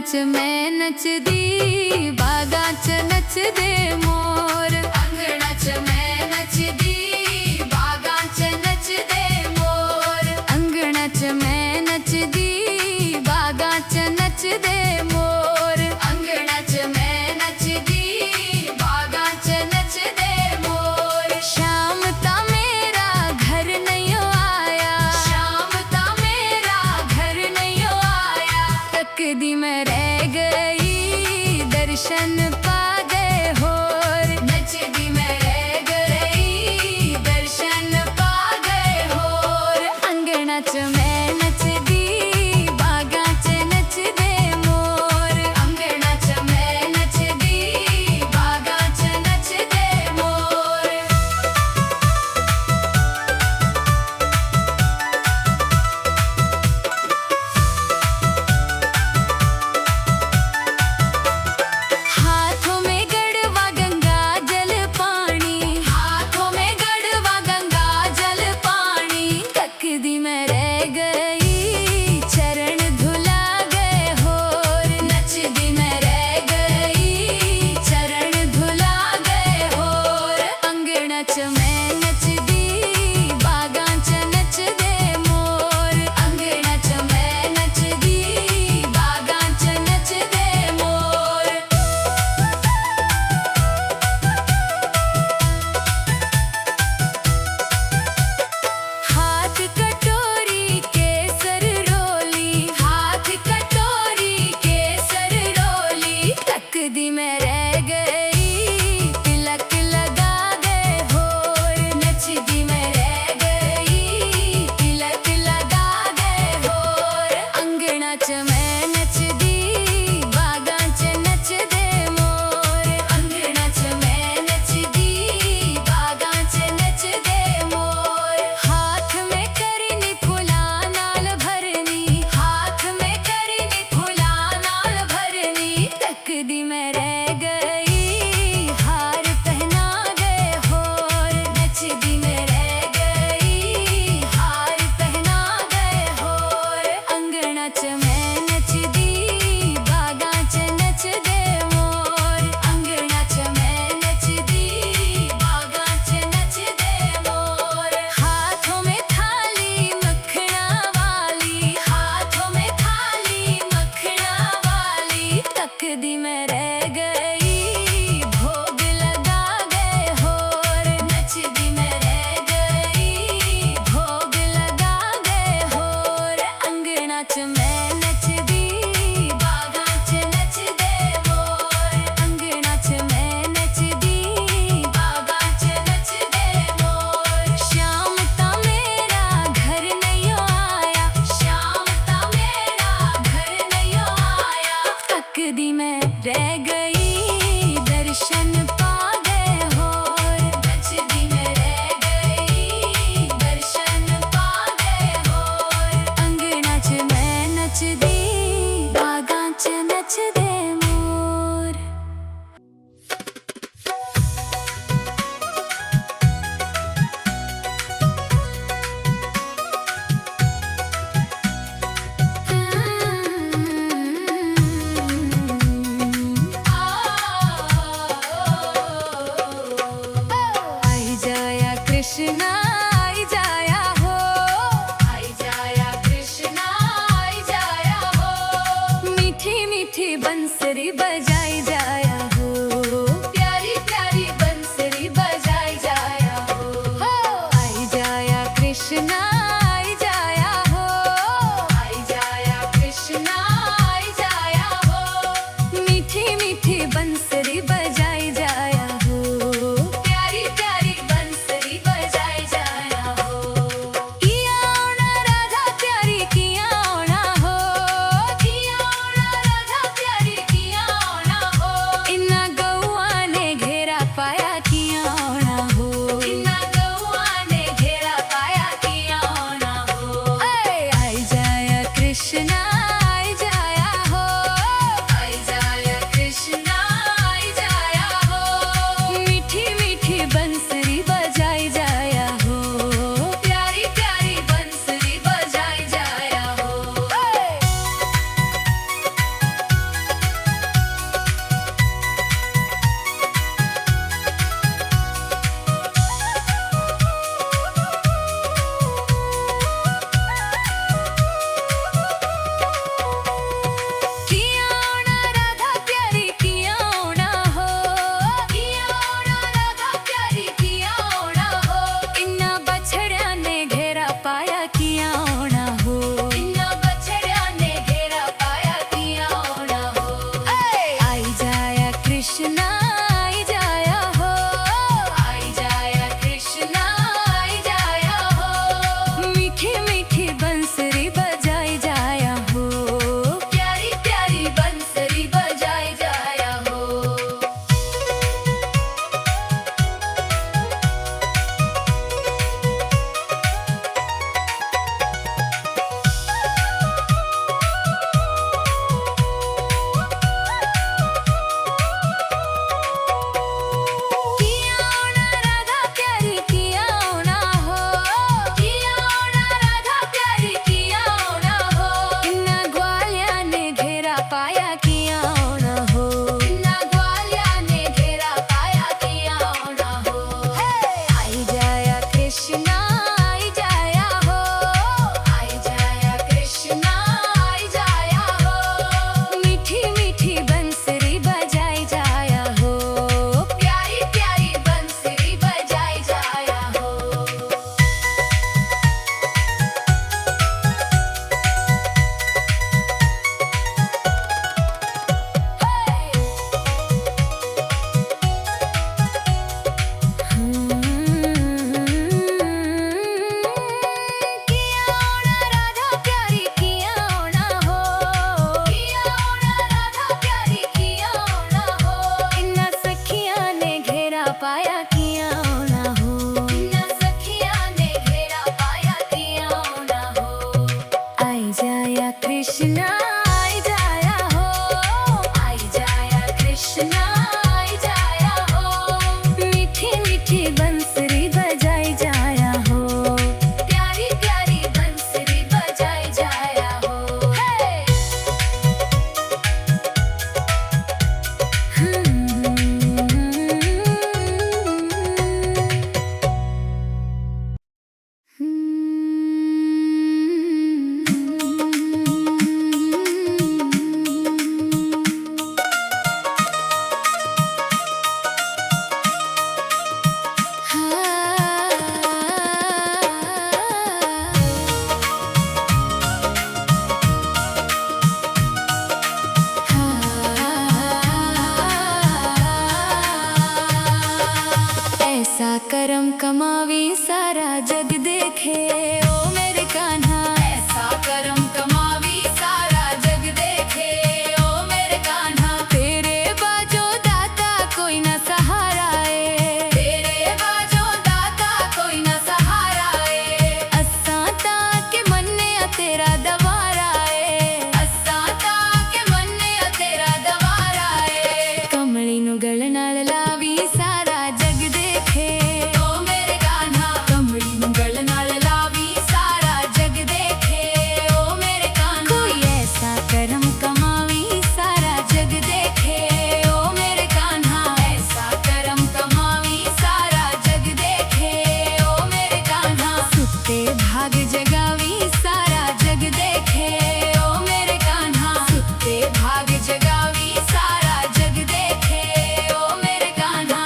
च मैं नचदी बागा च नचदे मोर। अंगणा च मैं नचदी बागा च नचदे मोर। अंगणा च मैं नचदी बागा च नचदे मोर। अंगणा च मैं नचदी बागा च नचदे मोर। श्याम ता मेरा घर नहीं आया, श्याम ता मेरा घर नहीं आया। तकदी मैं रह गई दर्शन पा गए होर। नचदी मैं रह गई दर्शन पा गए होर। अंगणा च मैं नचदी बागा च नचदे मोर। अंगणा च मैं नचदी बागा च नचदे मोर। हाथों में गड़वा गंगा जल पानी, हाथों में गड़वा गंगा जल पानी। तकदी मैं रह गई चरण धुला गए होर। नचदी मैं रह गई चरण धुला गए होर। अंगणा च मैं नचदी बागा च नचदे मोर। अंगणा च मैं नचदी बागा च नचदे मोर। हाथ कटोरी केसर रोली, हाथ कटोरी केसर रोली। तकदी मैं रह गई तिलक लगा गए होर। नचदी मैं रह गई तिलक लगा गए होर। अंगणा च मैं नचदी बागा च नचदे मोर। अंगणा च मैं नचदी बागा च नचदे मोर। हाथ में करनी फुला नाल भरनी, हाथ में करनी फुला नाल भरनी। तकदी मैं रह गई हार पहना गए होर। नचदी मैं रह गई हार पहना गए होर। अंगणा च मैं नचदी बागा च नचदे मोर। अंगणा च मैं नचदी बागा च नचदे मोर। हाथों में थाली मखना वाली, हाथों में थाली मखना वाली। तकदी मैं रह गई भोग लगा गए होर। नचदी मैं रह गई भोग लगा गए होर। अंगणा च मैं नचदी बागा च नचदे मोर। अंगणा च मैं नचदी बागा च नचदे मोर। श्याम ता मेरा घर नहीं आया, श्याम ता मेरा घर नहीं आया। तकदी मैं रह गई दर्शन पा गए होर। नचदी मैं रह गई दर्शन पा गए होर। अंगणा च मैं नचदी बागा च नचदे मोर। आई जाया कृष्णा आई जाया हो, आई जाया कृष्णा आई जाया हो। मीठी मीठी बंसरी बजाई जाया हो, प्यारी प्यारी बंसरी बजाई जाया हो। आई जाया कृष्णा आई जाया हो, आई जाया कृष्णा आई जाया हो। मीठी मीठी बंसरी बजाई जाया हो, प्यारी प्यारी बंसरी बजाई जाया सारा जग देखे ओ मेरे कान्हा। ऐसा करम कमावी सारा जग देखे ओ मेरे कान्हा। तेरे बाजो दाता कोई ना सहारा है, तेरे बाजो दाता कोई ना सहारा है। असां ताके मन्ने तेरा दवारा है, असां ताके मन्ने तेरा दवारा है। कमली नु गल नाल लावी सारा जग देखे ओ मेरे कान्हा। कमली नु गल नाल लावी सारा जग देखे ओ मेरे कान्हा। कोई ऐसा करम कमावी सारा जग देखे ओ मेरे कान्हा। ऐसा करम कमावी सारा जग देखे ओ मेरे कान्हा। सुते भाग जगावी सारा जग देखे ओ मेरे कान्हा। सुते भाग जगावी सारा जग देखे ओ मेरे कान्हा।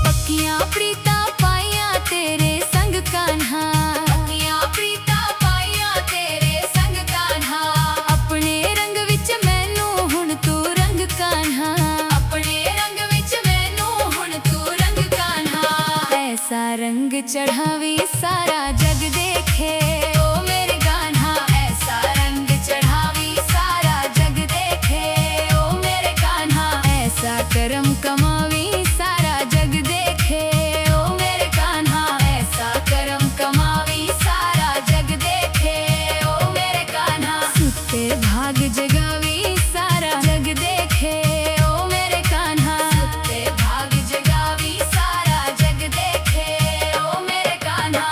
पक्कियां प्रीता पाइयां तेरे संग कान्हा। पक्कियां प्रीता पाइयां तेरे संग कान्हा। अपने रंग विच मैनू हुण तू रंग कान्हा। अपने रंग विच मैनू हुण तू रंग कान्हा। ऐसा रंग चढ़ावी सारा जग देखे ओ मेरे कान्हा। ऐसा रंग चढ़ावी सारा जग देखे ओ मेरे कान्हा। ऐसा करम कमावी सारा जग देखे ओ मेरे कान्हा। ऐसा करम कमावी सारा जग देखे ओ मेरे कान्हा। सुते भाग जगावी सारा जग देखे ओ मेरे कान्हा। सुते भाग जगावी सारा जग देखे ओ मेरे कान्हा।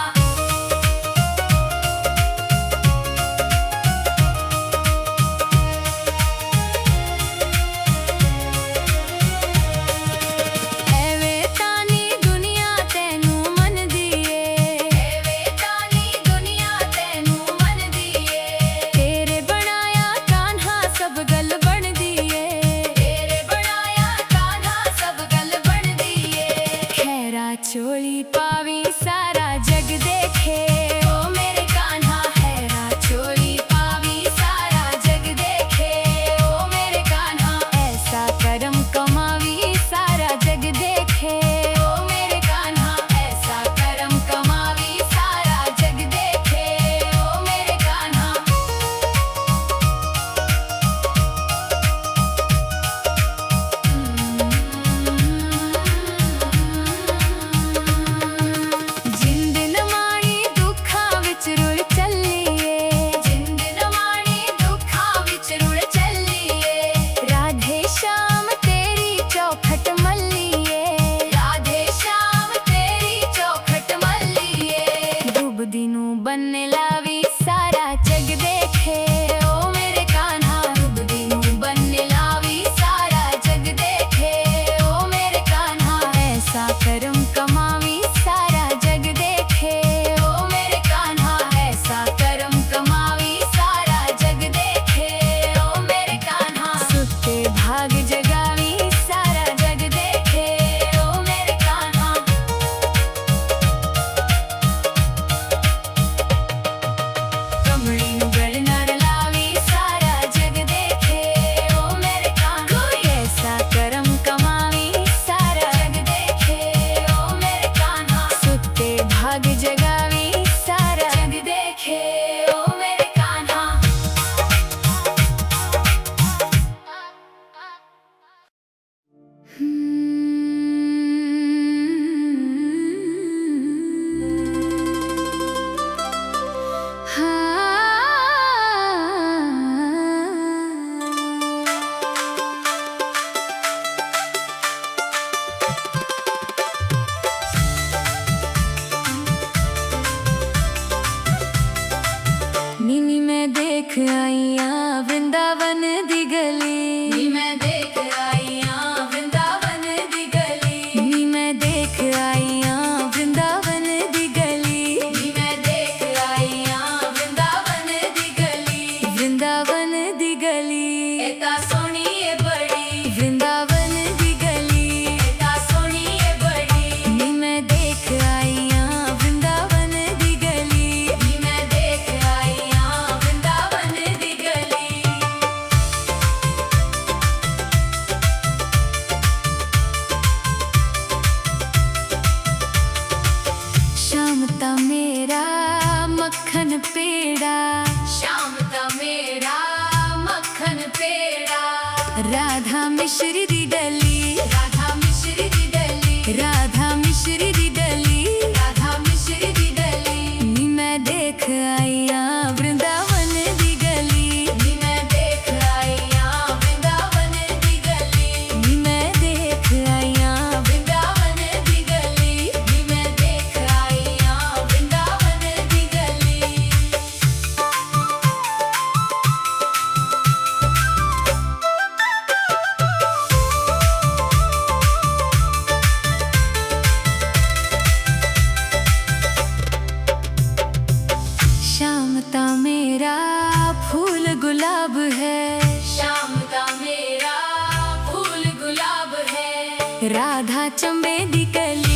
राधा मिश्री दी डली, राधा मिश्री दी डली, राधा मिश्री दी डली, राधा मिश्री दी डली। नी मैं देख आईया वृंदावन दी गली, नी मैं देख आईया वृंदावन दी गली, नी मैं देख आईया वृंदावन दी गली, नी मैं देख आईया वृंदावन दी गली। श्याम ता मेरा फूल गुलाब है, श्याम ता मेरा फूल गुलाब है। राधा चंबे दी कली,